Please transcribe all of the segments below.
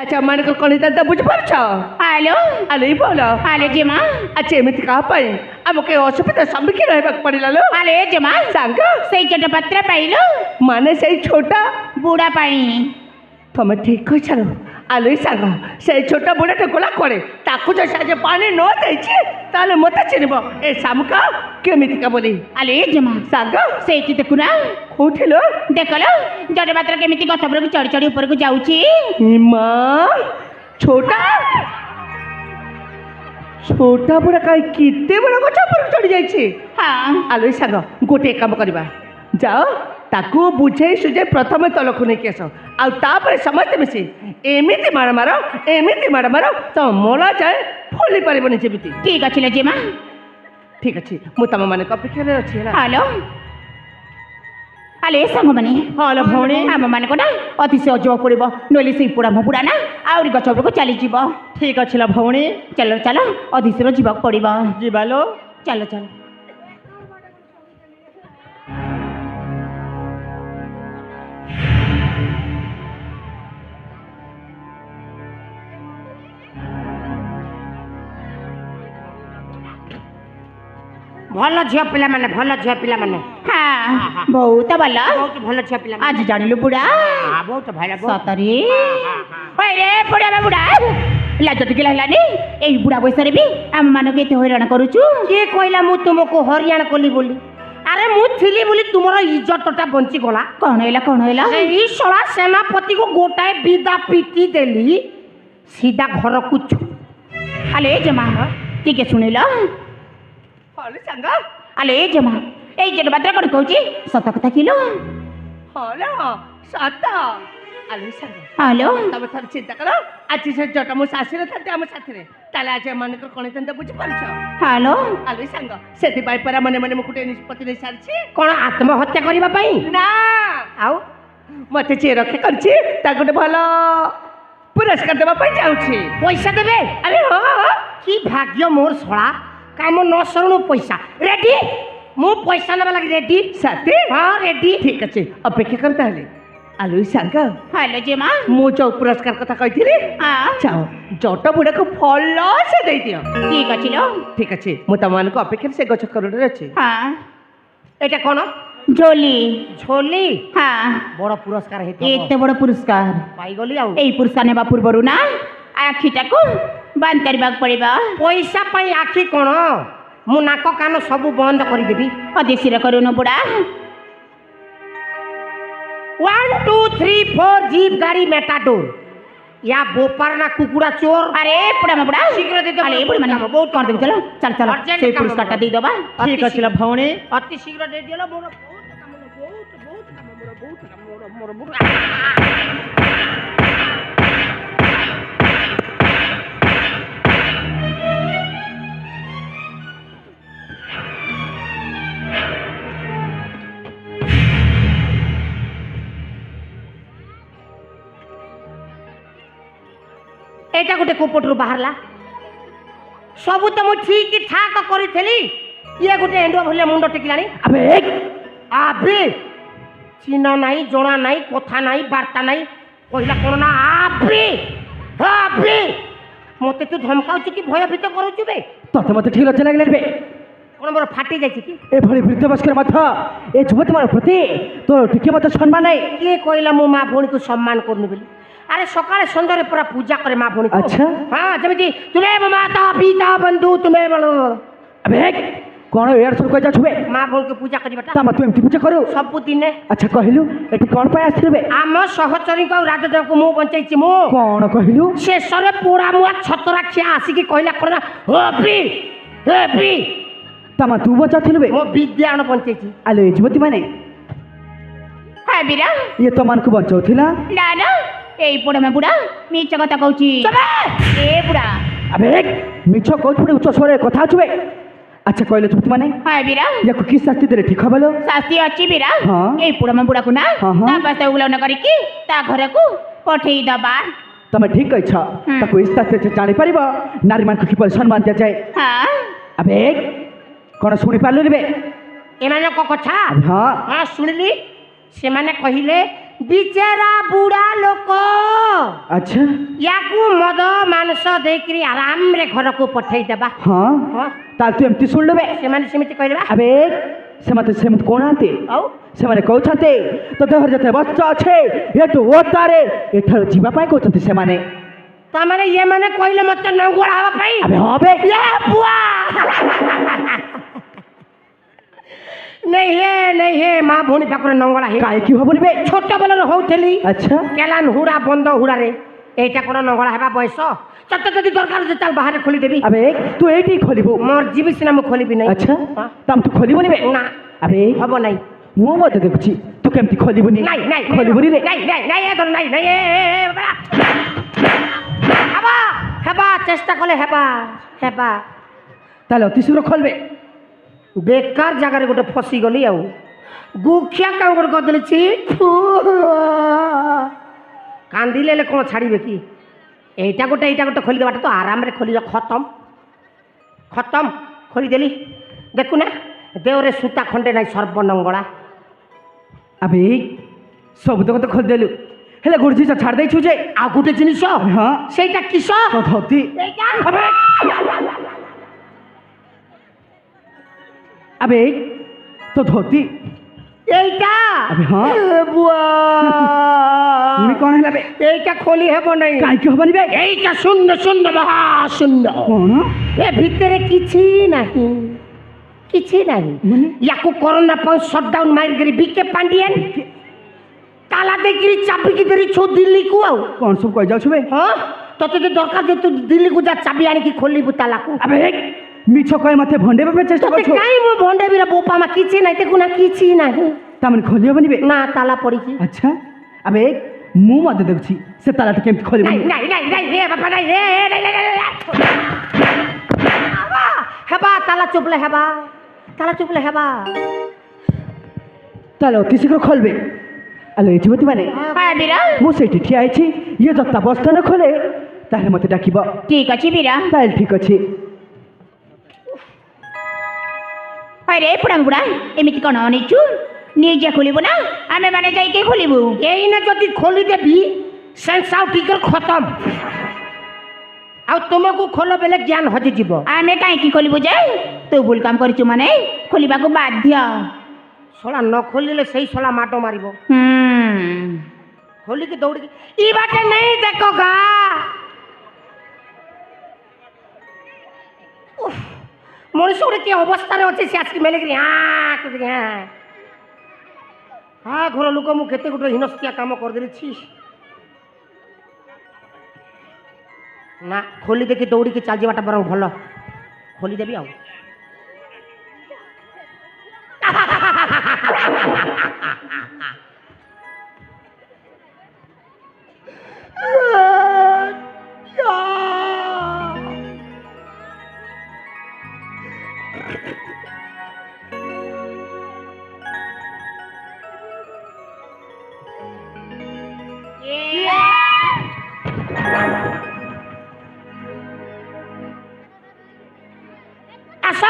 ଆଚ୍ଛା ଏମାନଙ୍କ କଣିତା ବୁଝିପାରୁଛ? ହ୍ୟାଲୋ ଆଲୋ ଏଇ ବୋଲ ହ୍ୟାଲୋ ଜେମା ଆଚ୍ଛା ଏମିତି କାହା ପାଇଁ ଆମକୁ ଏ ଅସୁବିଧା ସମ୍ମୁଖୀନ ହେବାକୁ ପଡ଼ିଲା ଲୋ ହ୍ୟାଲୋ ଜେମା ସାଙ୍ଗ ସେଇ ଛୋଟ ପତ୍ର ପାଇଲ ମାନେ ସେଇ ଛୋଟା ବୁଢ଼ା ପାଇଁ ତମେ ଠିକ କହିଛ ଲୋ ଆଲୋ ଏଇ ସାଙ୍ଗ ସେଇ ଛୋଟ ବୁଢ଼ାଟେ ଗଲା କୁଆଡ଼େ ତାକୁ ଯଦି ସାହାଯ୍ୟ ପାଣି ନ ଦେଇଛି ତାହେଲେ ମତେ ଚିହ୍ନିବ ଏ ଶାମୁକା କେମିତିକା ବୋଲି ଆଲୋ ଜେମା ସାଙ୍ଗ ସେଇଠି ଦେଖୁନା କୋଉଠି ଲୋ ଦେଖଲ ଜଟ ପାତ୍ର କେମିତି ଗଛ ଉପରକୁ ଚଢ଼ି ଚଢ଼ି ଉପରକୁ ଯାଉଛି ମା ଛୋଟା ଛୋଟା ବୁଢ଼ା କାହିଁ କେତେ ବଡ଼ ଗଛ ଉପରକୁ ଚଢ଼ି ଯାଇଛି ହଁ ଆଲୋ ଏଇ ସାଙ୍ଗ ଗୋଟିଏ କାମ କରିବା ଯାଅ ତାକୁ ବୁଝେଇ ସୁଝେଇ ପ୍ରଥମେ ତଳକୁ ନେଇକି ଆସ ଆଉ ତାପରେ ସମସ୍ତେ ମିଶି ଏମିତି ମାଡ଼ ମାର ତମର ଯାଏ ଫୁଲି ପାରିବନି ଯେମିତି ଠିକ ଅଛି ଲୋ ଜେମା ଠିକ ଅଛି ମୁଁ ତମମାନଙ୍କ ଅପେକ୍ଷାରେ ଅଛି ହେଲା ହ୍ୟାଲୋ ହ୍ୟାଲୋ ସାଙ୍ଗମାନେ ହଁ ଲୋ ଭଉଣୀ ଆମ ମାନଙ୍କୁ ନା ଅତି ସହଜ ପଡ଼ିବ ନହେଲେ ସେଇ ପୋଡ଼ା ମୋ ବୁଢ଼ା ନା ଆହୁରି ଗଛ ଉପରକୁ ଚାଲିଯିବ ଠିକ ଅଛି ଲୋ ଭଉଣୀ ଚାଲ ଚାଲ ଅଧିଶର ଯିବାକୁ ପଡ଼ିବ ଯିବା ଲୋ ଚାଲ ଚାଲ ଭଲ ଝିଅ ପିଲାମାନେ ଭଲ ଝିଅ ପିଲାମାନେ ହଁ ବହୁତ ଭଲ ବହୁତ ଭଲ ଝିଅ ପିଲାମାନେ ଆଜି ଜାଣିଲୁ ବୁଢ଼ା ବହୁତ ଭଲ ସତରେ ରେ ବୁଢ଼ା ବା ବୁଢ଼ା ଲାଜ ଟିକେ ଲାଗିଲାନି ଏଇ ବୁଢ଼ା ବୟସରେ ବି ଆମ ମାନଙ୍କୁ ଏତେ ହଇରାଣ କରୁଛୁ କିଏ କହିଲା ମୁଁ ତୁମକୁ ହରିୟାଣ କଲି ବୋଲି ଆରେ ମୁଁ ଥିଲି ବୋଲି ତୁମର ଇଜ୍ଜତଟା ବଞ୍ଚିଗଲା କଣ ହେଲା ସେଇ ଶଳା ସେନାପତିକୁ ଗୋଟାଏ ବିଦା ପିଟି ଦେଲି ସିଧା ଘରକୁ ଆଲେ ଜମା ଟିକେ ଶୁଣିଲ ହଲ ସାଙ୍ଗ ଆଲେ ଜମା ଏଇ ଜଟ ମାତ୍ର କଣ କହୁଛି ସତ କଥା କିଲୋ ହଲ ସତ ଆଲୋ ସାଙ୍ଗ ହ୍ୟାଲୋ ତମେ ଥରେ ଚିନ୍ତା କର ଆଜି ସେ ଜଟ ମୋ ଶାଶୀ ନଥାନ୍ତି ଆମ ସାଥିରେ ତାହେଲେ ଆଜି ଏମାନଙ୍କର କଣିଥାନ୍ତେ ବୁଝିପାରୁଛ ହ୍ୟାଲୋ ଆଲୋ ସାଙ୍ଗ ସେଥିପାଇଁ ପରା ମନେ ମନେ ମୁଁ ଗୋଟେ ନିଷ୍ପତ୍ତି ନେଇ ସାରିଛି କଣ ଆତ୍ମହତ୍ୟା କରିବା ପାଇଁ ନା ଆଉ ମତେ ଯିଏ ରକ୍ଷା କରିଛି ତାକୁ ଗୋଟେ ଭଲ ପୁରସ୍କାର ଦେବା ପାଇଁ ଯାଉଛି ପଇସା ଦେବେ ଆରେ ହଁ କି ଭାଗ୍ୟ ମୋର ଶଳା କାମ ନ ସରୁଣୁ ପଇସା ରେଡି ମୁଁ ପଇସା ନେବା ଲାଗି ରେଡି ସାଥୀ ହଁ ରେଡି ଠିକ ଅଛି ଅପେକ୍ଷା କର ତାହେଲେ ଆଲୋ ସାଙ୍ଗ ହ୍ୟାଲୋ ଜେମା ମୁଁ ଯୋଉ ପୁରସ୍କାର କଥା କହିଥିଲି ଯାଅ ଜଟ ବୁଢ଼ାକୁ ଭଲ ସେ ଦେଇଦିଅ ଠିକ ଅଛି ଲୋ ଠିକ ଅଛି ମୁଁ ତମମାନଙ୍କୁ ଅପେକ୍ଷାରେ ସେ ଗଛ କରୋଡ଼ରେ ଅଛି ହଁ ଏଇଟା କଣ ଝୋଲି ଝୋଲି ହଁ ବଡ଼ ପୁରସ୍କାର ହେଇଥିବ ଏତେ ବଡ଼ ପୁରସ୍କାର ପାଇଗଲି ଆଉ ଏଇ ପୁରସ୍କାର ନେବା ପୂର୍ବରୁ ନା ଆଖିଟାକୁ ବନ୍ଦ କରିବାକୁ ପଡ଼ିବ ପଇସା ପାଇଁ ଆଖି କଣ ମୁଁ ନାକ କାନ ସବୁ ବନ୍ଦ କରିଦେବି ଅଦେଶୀର କରୁନ ବୁଢ଼ା 1 2 3 4 जीप गाड़ी मेटाडोर या बोपार ना कुकुड़ा चोर अरे बुढ़ा में बुढ़ा शीघ्र दे दो अरे बुढ़ी माने बहुत कर दे चलो चल चल अर्जेंट से काम पुरस्कार टा दे दबा ଠିକ ଅଛି ଲୋ ଭଉଣୀ अति शीघ्र दे दियो मोर बहुत काम मोर बहुत एटा गोटे कोपटरू बाहरला सबू तो मु ठीक ठाक करी ये गोटे एंडुआ भलिया मुंड टेकिलानी अबे आबे चिन्ह नाई जना नाई कथा नाई वार्ता नाई कहला कौन ना आबे आबे मते तू धमकाउछु कि भयभीत करूछु बे ତତେ ମତେ ଠିକ ଲଜ୍ଜା ଲାଗିଲାନି ବେ कौन मोर फाटी जाइछि कि ଏଭଳି ବୃଦ୍ଧ ବୟସ୍କର ମଧ୍ୟ ଏ ଯୁବତୀମାନଙ୍କ ପ୍ରତି ତୋର ଟିକେ ମଧ୍ୟ ସମ୍ମାନ ନାହିଁ किए कहला मो माँ भौणी को सम्मान करनी बोली अरे सकाळे संध्यारे पूरा पूजा करे माँ भौणी को अच्छा हाँ जमीती तुम्हें माता पिता बंधु तुम्हें बोलो अबे कौन एयर सुर कह जा छुबे माँ भौणी को पूजा करिबाटा ता मत एमती पूजा करू सब दिने अच्छा कहलु एठी कोन पाय आछिबे आम सहचरी को राजदेव को मु बंचैछि मु कौन कहलु शेषरे पोड़ा मुआ छतरा खिया आसिकी कहला कोना होबी हेबी तमा तू बचाथिलबे मो विद्यान बंचैछि आले युवती माने हां बीरा ये तो मान को बचाउथिला ना ना एई बुढ़ा में बुढ़ा मीच कथा कहूची ए बुढ़ा अबे मिछ कहत पड़े उच्च स्वरे कथा छुबे अच्छा कहले युवती माने हां बीरा याको की शास्ति देले ठीक हबलो शास्ति अछि बीरा हाँ। एई बुढ़ा में बुढ़ा को ना हाँ, हाँ। ता पासे उगलौना करी की ता घरे को पठेई दबा तमे ठीक कहछ ताको इस शास्त्र से जानि परिबो नारी मान को की सम्मान दिया जाए हां अबे कौन शुणी पार्लु रे एमाने को कथा हाँ हाँ सुनिली से माने कहिले ବିଚେରା ବୁଢା ଲୋକ ଆଚ୍ଛା ୟାକୁ ମଦ ମାଂସ ଦେଇକିରି ଆରାମରେ ଘରକୁ ପଠେଇଦେବା ହଁ ହଁ ତାହେଲେ ତୁ ଏମିତି ଶୁଣିଲୁ ବେ ସେମାନେ ସେମିତି କହିଲେ ବା ଆବେ ସେମାନେ ସେମିତି କହୁନାହାନ୍ତି ଆଉ ସେମାନେ କହୁଛନ୍ତି ତୋ ଦେହରେ ଯେତେ ବସ୍ତ୍ର ଅଛି ଏଠୁ ଓତାରେ ଏଠାରୁ ଯିବା ପାଇଁ କହୁଛନ୍ତି ସେମାନେ ତାମାନେ ଇଏ ମାନେ କହିଲେ ମତେ ନଙ୍ଗୁଳା ହେବା ପାଇଁ ଆବେ ହଁ ବେ ଏ ବୁଆ ନେଇ ହେ ମା ଭଉଣୀ ପାଖରେ ନଙ୍ଗଳା ହେ କାହିଁକି ହବନି ବେ ଛୋଟ ବେଳରୁ ହଉଥିଲି ଆଚ୍ଛା କେଲାନ ହୁଡ଼ା ବନ୍ଦ ହୁଡ଼ାରେ এইটা কোন নঙ্গলা হেবা বয়স চট যদি দরকার হচ্ছে তার বাহারে খোলি দেবি আবে তু এইটি খোলিবু মোর জিবি সিনা মু খোলিবি নাই আচ্ছা তাম তু খোলিবনি বে না আবে হব নাই মু মতে দেখুছি তু কেমতি খোলিবনি নাই নাই খোলিবনি রে নাই নাই নাই এ নাই নাই হেবা হেবা চেষ্টা করলে হেবা হেবা তাহলে অতি শীঘ্র খোলবে বেকার জায়গায় গোটে ফসি গলি আউ গুখিয়া কাম করে কদেছি কান্দিলে কোন ছাড়িবে কি এইটা গোটে খোলি দেবাটা তো আরামে খোলি খতম খতম খোলি দেলি দেখু না দেওরে সুতা খন্ডে নাই সর্বনঙ্গলা আবে সবু তো খোলি দেলু হেলে গোটে জিনিস ছাড় দেইছু যে আর গোটে জিনিস হ্যাঁ সেইটা কিস তো ধতি আবে তো ধতি এইটা আবে হ্যাঁ বুয়া তুমি কোন হেলা বে এইটা খোলি হব নাই কাইকি হবনি বে এইটা শূন্য শূন্য মহা শূন্য কোন এ ভিতরে কিছু নাহি কিছু নাহি ইয়াকু করোনা পাও শটডাউন মারিগরি বিকে পান্ডিয়ান তালা দেখিরি চাবিকি ধরি ছো দিল্লি কু আও কোন সব কই যাউছ বে হ্যাঁ তোতে যে দরকার যে তুই দিল্লি কু যা চাবি আনিকি খোলিবু তালাকু আবে মিছ কই মাথে ভন্ডে বাবে চেষ্টা তোতে করছো কাই মো ভন্ডে বিরা বোপা মা কিছু নাই দেখু না কিছু নাহি তামন খোলি হবনি বে না তালা পড়িছি আচ্ছা আবে মু মতে দেখছি সে তালাটা কেমতি খোলিবনি নাই নাই নাই নাই রে বাবা নাই রে নাই নাই নাই হেবা হেবা তালা চুপলে হেবা তাহলে অতি শীঘ্র খোলবে আলো এটি হতে মানে হ্যাঁ বীরা মু সেইটি ঠিয়া আইছি ইয়ে যত্তা বস্তা না খোলে তাহলে মতে ডাকিব ঠিক আছে বীরা তাহলে ঠিক আছে আরে পুরাম বুড়া এমিতি কোন অনিচু নিজে খুলিব না আমি মানে যাইকে খুলিবু এই না যদি খোলি দেবি সেন্স আউ টিকর খতম আউ তোমাকু খোলো বেলে জ্ঞান হজি যাব আমি কাইকি খুলিবু যে তু ভুল কাম করিছু মানে খুলিবাকু বাধ্য শোলা ন খোলিলে সেই শোলা মাটো মারিব খোলিকি দৌড়িকি ই বাটে নেই দেখো গা মনুষ্য গোটে কি অবস্থায় অছে সে আসি মেলিকি হ্যাঁ করি হ্যাঁ হ্যাঁ ঘর লোক মু কেতে গোটে হীনস্তিয়া কাম করেদেছি না খোলি দেখি দৌড়িকি চাল যাওয়াটা বরং ভালো খোলি দেবি আউ আস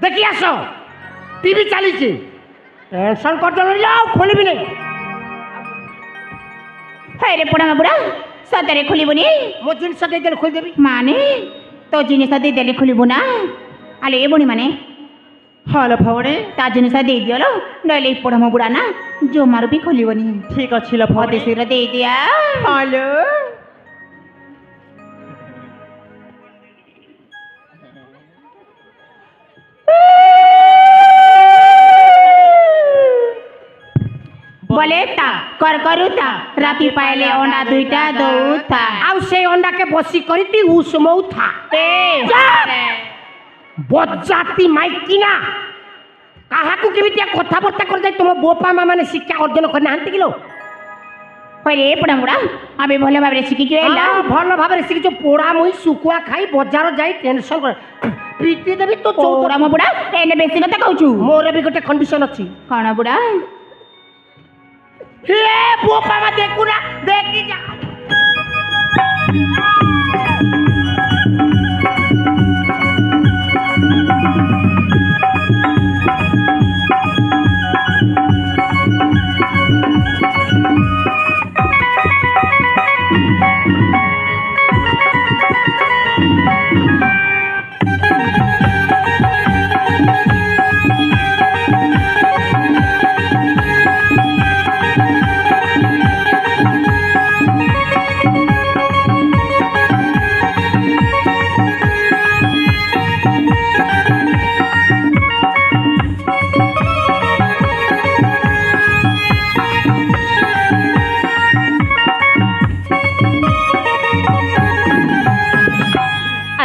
দেখি আস টিভি চালিছি টেনশন করতে খোলিবি নাই হ্যাঁ রে পুরাম বুড়া সତରେ খুলিবনি ମୋ ଜିନିଷ ଦେଇଦେଲେ ଖୋଲିଦେବି ମାନେ ତୋ ଜିନିଷ ଦେଇଦେଲେ ଖୋଲିବୁ ନା ଆଲେ ଏ ବୁଣି ମାନେ হ্যালো ভবনে ତା ଜିନିଷ ଦେଇଦିଅଲ ନହେଲେ ଏ ପଢ଼ମ ବୁଢ଼ା ନା ଜମାରୁ ବି ଖୋଲିବନି ঠিক ଅଛି লো ଅତି ভবনে ଶୀଘ୍ର ଦେଇଦିଆ হ্যালো বলে তা কর করুতা রাতি পাইলে অন্ডা দুইটা দৌতা ଆଉ ସେଇ ଅଣ୍ଡାକେ ବସି କରିତି ଉଷମଉଥା ବଜାତି ମାଇକିନା କାହାକୁ କେମିତିଆ କଥାବାର୍ତ୍ତା କରିଯାଇ ତୁମ ବୋପା ମା ମାନେ ଶିକ୍ଷା ଅର୍ଜନ କରିନାହାନ୍ତି କିଲୋ ହଇରେ ପଡ଼ା ବୁଢ଼ା ଆମେ ଭଲ ଭାବରେ ଶିଖିଛୁ ହେଲା ଭଲ ଭାବରେ ଶିଖିଛୁ ପୋଡ଼ା ମୁଇ ଶୁଖୁଆ ଖାଇ ବଜାର ଯାଇ ଟେନସନ କରେ ପିଟି ଦେବି ତ ପୋଡ଼ା ମୋ ବୁଢ଼ା ଏନେ ବେଶୀ କଥା କହୁଛୁ ମୋର ବି ଗୋଟେ କଣ୍ଡିସନ ଅଛି କ'ଣ ବୁଢ଼ା ହେ ବୋପା ମା ଦେଖୁନା ଦେଖି ଯା